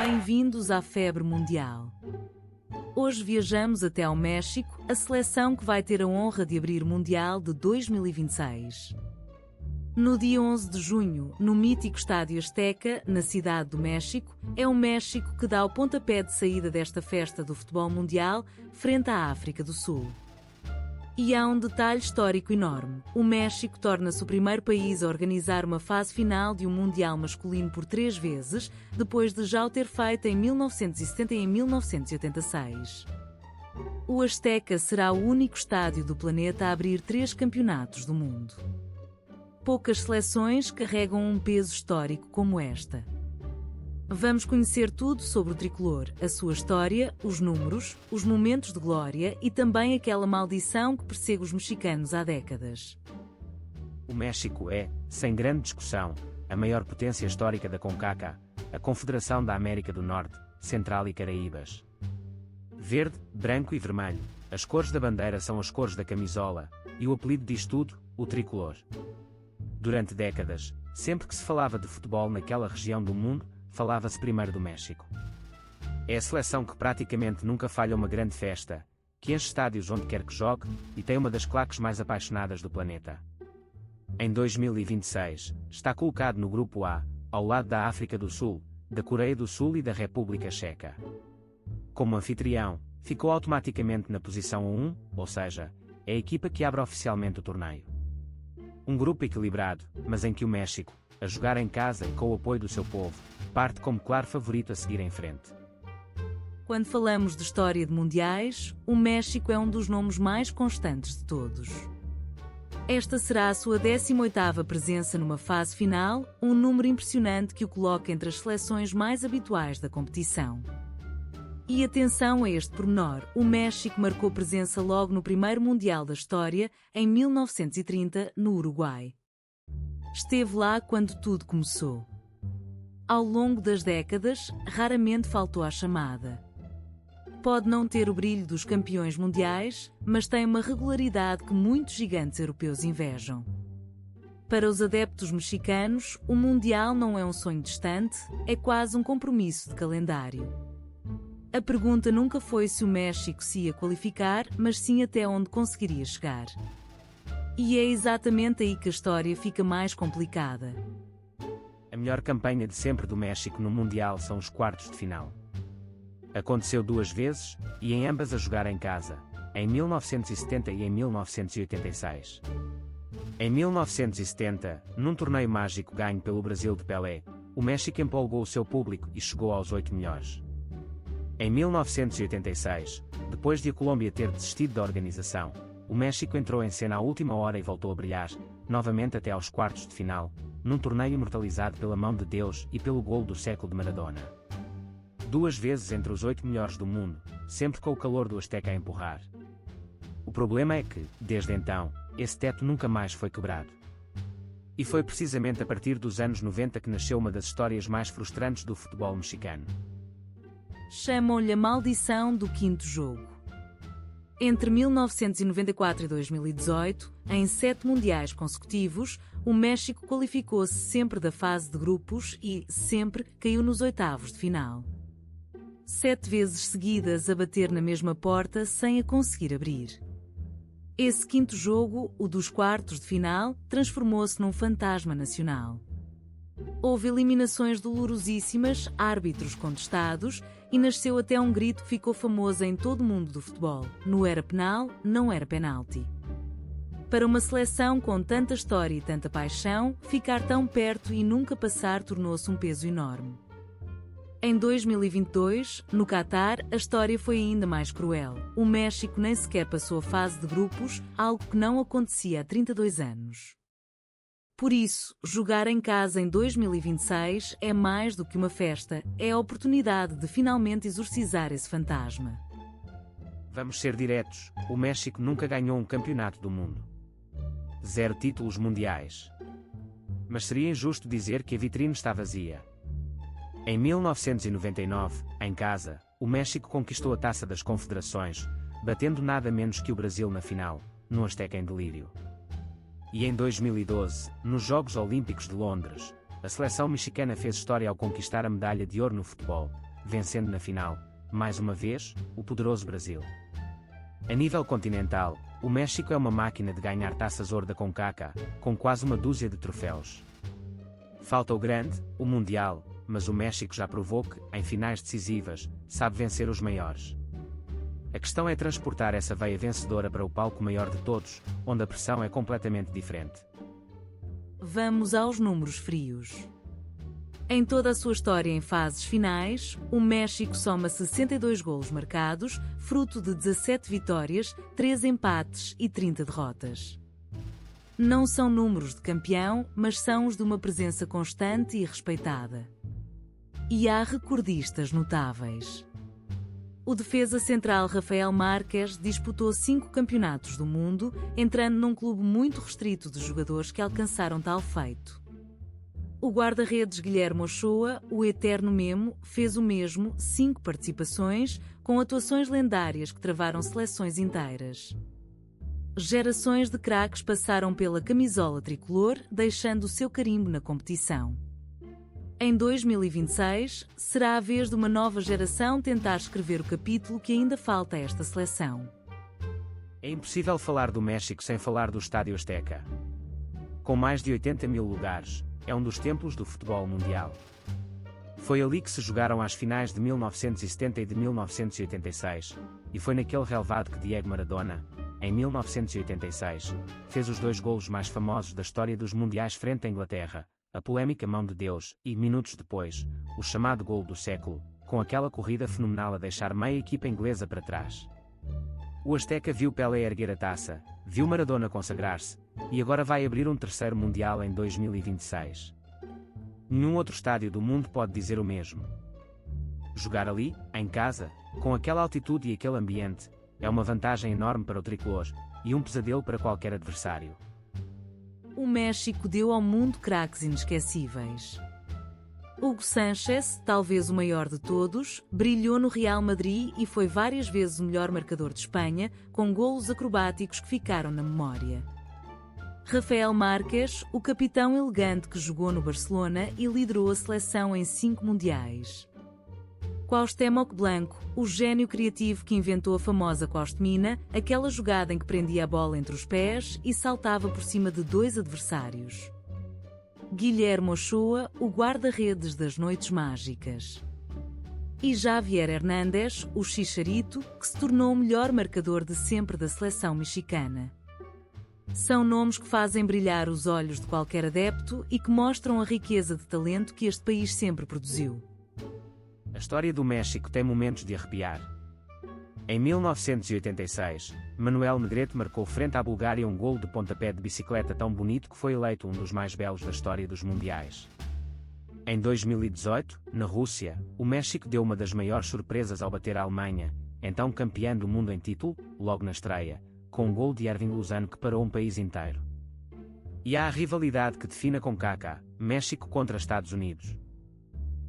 Bem-vindos à febre mundial. Hoje viajamos até ao México, a seleção que vai ter a honra de abrir o Mundial de 2026. No dia 11 de junho, no mítico Estádio Azteca, na cidade do México, é o México que dá o pontapé de saída desta festa do futebol mundial frente à África do Sul. E há um detalhe histórico enorme. O México torna-se o primeiro país a organizar uma fase final de um Mundial masculino por 3 vezes, depois de já o ter feito em 1970 e em 1986. O Azteca será o único estádio do planeta a abrir 3 campeonatos do mundo. Poucas seleções carregam um peso histórico como esta. Vamos conhecer tudo sobre o tricolor, a sua história, os números, os momentos de glória e também aquela maldição que persegue os mexicanos há décadas. O México é, sem grande discussão, a maior potência histórica da CONCACAF, a Confederação da América do Norte, Central e Caraíbas. Verde, branco e vermelho, as cores da bandeira são as cores da camisola, e o apelido diz tudo, o tricolor. Durante décadas, sempre que se falava de futebol naquela região do mundo, falava-se primeiro do México. É a seleção que praticamente nunca falha uma grande festa, que enche estádios onde quer que jogue, e tem uma das claques mais apaixonadas do planeta. Em 2026, está colocado no Grupo A, ao lado da África do Sul, da Coreia do Sul e da República Checa. Como anfitrião, ficou automaticamente na posição 1, ou seja, é a equipa que abre oficialmente o torneio. Um grupo equilibrado, mas em que o México, a jogar em casa e com o apoio do seu povo, parte como claro favorito a seguir em frente. Quando falamos de história de mundiais, o México é um dos nomes mais constantes de todos. Esta será a sua 18ª presença numa fase final, um número impressionante que o coloca entre as seleções mais habituais da competição. E atenção a este pormenor, o México marcou presença logo no primeiro Mundial da história, em 1930, no Uruguai. Esteve lá quando tudo começou. Ao longo das décadas, raramente faltou à chamada. Pode não ter o brilho dos campeões mundiais, mas tem uma regularidade que muitos gigantes europeus invejam. Para os adeptos mexicanos, o Mundial não é um sonho distante, é quase um compromisso de calendário. A pergunta nunca foi se o México se ia qualificar, mas sim até onde conseguiria chegar. E é exatamente aí que a história fica mais complicada. A melhor campanha de sempre do México no Mundial são os quartos de final. Aconteceu 2 vezes, e em ambas a jogar em casa, em 1970 e em 1986. Em 1970, num torneio mágico ganho pelo Brasil de Pelé, o México empolgou o seu público e chegou aos 8 melhores. Em 1986, depois de a Colômbia ter desistido da organização, o México entrou em cena à última hora e voltou a brilhar, novamente até aos quartos de final, num torneio imortalizado pela mão de Deus e pelo golo do século de Maradona. 2 vezes entre os 8 melhores do mundo, sempre com o calor do Azteca a empurrar. O problema é que, desde então, esse teto nunca mais foi quebrado. E foi precisamente a partir dos anos 90 que nasceu uma das histórias mais frustrantes do futebol mexicano. Chamam-lhe a maldição do quinto jogo. Entre 1994 e 2018, em 7 mundiais consecutivos, o México qualificou-se sempre da fase de grupos e, sempre, caiu nos oitavos de final. 7 vezes seguidas a bater na mesma porta sem a conseguir abrir. Esse quinto jogo, o dos quartos de final, transformou-se num fantasma nacional. Houve eliminações dolorosíssimas, árbitros contestados e nasceu até um grito que ficou famoso em todo o mundo do futebol: não era penal, não era penalti. Para uma seleção com tanta história e tanta paixão, ficar tão perto e nunca passar tornou-se um peso enorme. Em 2022, no Catar, a história foi ainda mais cruel. O México nem sequer passou a fase de grupos, algo que não acontecia há 32 anos. Por isso, jogar em casa em 2026 é mais do que uma festa, é a oportunidade de finalmente exorcizar esse fantasma. Vamos ser diretos, o México nunca ganhou um campeonato do mundo. 0 títulos mundiais. Mas seria injusto dizer que a vitrine está vazia. Em 1999, em casa, o México conquistou a Taça das Confederações, batendo nada menos que o Brasil na final, no Azteca em delírio. E em 2012, nos Jogos Olímpicos de Londres, a seleção mexicana fez história ao conquistar a medalha de ouro no futebol, vencendo na final, mais uma vez, o poderoso Brasil. A nível continental, o México é uma máquina de ganhar taças ouro da CONCACAF, com quase uma dúzia de troféus. Falta o grande, o Mundial, mas o México já provou que, em finais decisivas, sabe vencer os maiores. A questão é transportar essa veia vencedora para o palco maior de todos, onde a pressão é completamente diferente. Vamos aos números frios. Em toda a sua história em fases finais, o México soma 62 golos marcados, fruto de 17 vitórias, 3 empates e 30 derrotas. Não são números de campeão, mas são os de uma presença constante e respeitada. E há recordistas notáveis. O defesa central Rafael Márquez disputou 5 campeonatos do mundo, entrando num clube muito restrito de jogadores que alcançaram tal feito. O guarda-redes Guilherme Ochoa, o eterno Memo, fez o mesmo, 5 participações, com atuações lendárias que travaram seleções inteiras. Gerações de craques passaram pela camisola tricolor, deixando o seu carimbo na competição. Em 2026, será a vez de uma nova geração tentar escrever o capítulo que ainda falta a esta seleção. É impossível falar do México sem falar do Estádio Azteca. Com mais de 80 mil lugares, é um dos templos do futebol mundial. Foi ali que se jogaram as finais de 1970 e de 1986, e foi naquele relvado que Diego Maradona, em 1986, fez os 2 golos mais famosos da história dos mundiais frente à Inglaterra, a polémica mão de Deus e, minutos depois, o chamado golo do século, com aquela corrida fenomenal a deixar meia equipa inglesa para trás. O Azteca viu Pelé erguer a taça, viu Maradona consagrar-se, e agora vai abrir um terceiro Mundial em 2026. Nenhum outro estádio do mundo pode dizer o mesmo. Jogar ali, em casa, com aquela altitude e aquele ambiente, é uma vantagem enorme para o tricolor, e um pesadelo para qualquer adversário. O México deu ao mundo craques inesquecíveis. Hugo Sánchez, talvez o maior de todos, brilhou no Real Madrid e foi várias vezes o melhor marcador de Espanha, com golos acrobáticos que ficaram na memória. Rafael Márquez, o capitão elegante que jogou no Barcelona e liderou a seleção em 5 mundiais. Cuauhtémoc Blanco, o gênio criativo que inventou a famosa Cuauhtémina, aquela jogada em que prendia a bola entre os pés e saltava por cima de 2 adversários. Guilherme Ochoa, o guarda-redes das noites mágicas. E Javier Hernández, o Chicharito, que se tornou o melhor marcador de sempre da seleção mexicana. São nomes que fazem brilhar os olhos de qualquer adepto e que mostram a riqueza de talento que este país sempre produziu. A história do México tem momentos de arrepiar. Em 1986, Manuel Negrete marcou frente à Bulgária um golo de pontapé de bicicleta tão bonito que foi eleito um dos mais belos da história dos mundiais. Em 2018, na Rússia, o México deu uma das maiores surpresas ao bater a Alemanha, então campeã do mundo em título, logo na estreia, com um golo de Erving Lozano que parou um país inteiro. E há a rivalidade que define a CONCACAF, México contra Estados Unidos.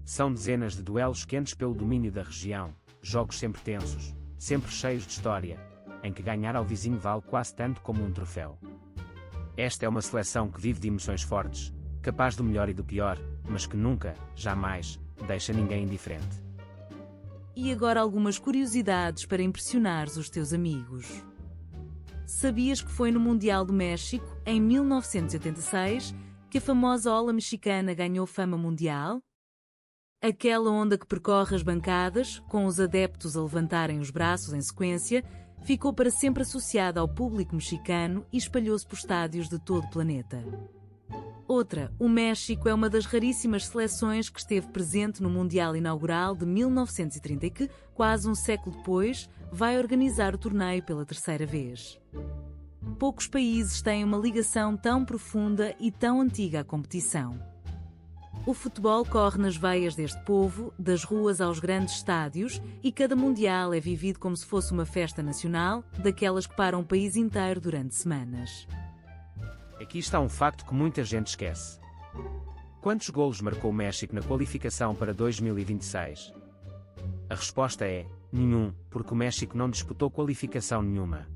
São dezenas de duelos quentes pelo domínio da região, jogos sempre tensos, sempre cheios de história, em que ganhar ao vizinho vale quase tanto como um troféu. Esta é uma seleção que vive de emoções fortes, capaz do melhor e do pior, mas que nunca, jamais, deixa ninguém indiferente. E agora algumas curiosidades para impressionares os teus amigos. Sabias que foi no Mundial do México, em 1986, que a famosa ola mexicana ganhou fama mundial? Aquela onda que percorre as bancadas, com os adeptos a levantarem os braços em sequência, ficou para sempre associada ao público mexicano e espalhou-se por estádios de todo o planeta. Outra, o México é uma das raríssimas seleções que esteve presente no Mundial Inaugural de 1930 e que, quase um século depois, vai organizar o torneio pela 3ª vez. Poucos países têm uma ligação tão profunda e tão antiga à competição. O futebol corre nas veias deste povo, das ruas aos grandes estádios, e cada Mundial é vivido como se fosse uma festa nacional, daquelas que param o país inteiro durante semanas. Aqui está um facto que muita gente esquece. Quantos golos marcou o México na qualificação para 2026? A resposta é: nenhum, porque o México não disputou qualificação nenhuma.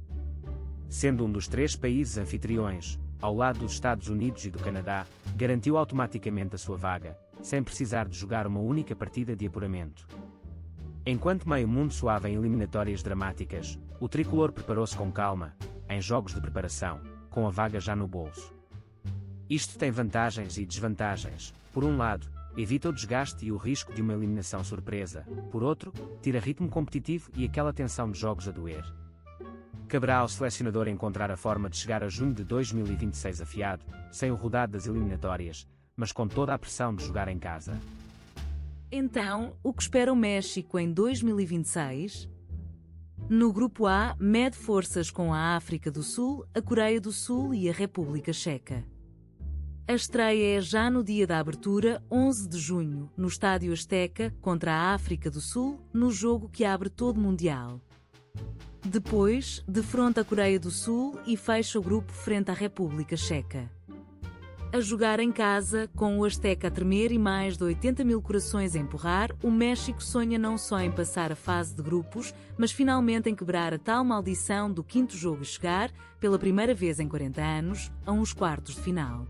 Sendo um dos 3 países anfitriões, ao lado dos Estados Unidos e do Canadá, garantiu automaticamente a sua vaga, sem precisar de jogar uma única partida de apuramento. Enquanto meio mundo suava em eliminatórias dramáticas, o tricolor preparou-se com calma, em jogos de preparação, com a vaga já no bolso. Isto tem vantagens e desvantagens. Por um lado, evita o desgaste e o risco de uma eliminação surpresa. Por outro, tira ritmo competitivo e aquela tensão de jogos a doer. Caberá ao selecionador encontrar a forma de chegar a junho de 2026 afiado, sem o rodado das eliminatórias, mas com toda a pressão de jogar em casa. Então, o que espera o México em 2026? No Grupo A, mede forças com a África do Sul, a Coreia do Sul e a República Checa. A estreia é já no dia da abertura, 11 de junho, no Estádio Azteca, contra a África do Sul, no jogo que abre todo o Mundial. Depois, defronta a Coreia do Sul e fecha o grupo frente à República Checa. A jogar em casa, com o Azteca a tremer e mais de 80 mil corações a empurrar, o México sonha não só em passar a fase de grupos, mas finalmente em quebrar a tal maldição do quinto jogo e chegar, pela primeira vez em 40 anos, a uns quartos de final.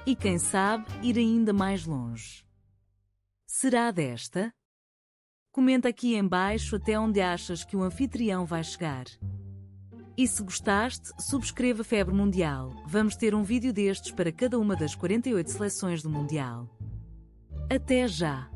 E quem sabe, ir ainda mais longe. Será desta? Comenta aqui em baixo até onde achas que o anfitrião vai chegar. E se gostaste, subscreva Febre Mundial. Vamos ter um vídeo destes para cada uma das 48 seleções do Mundial. Até já!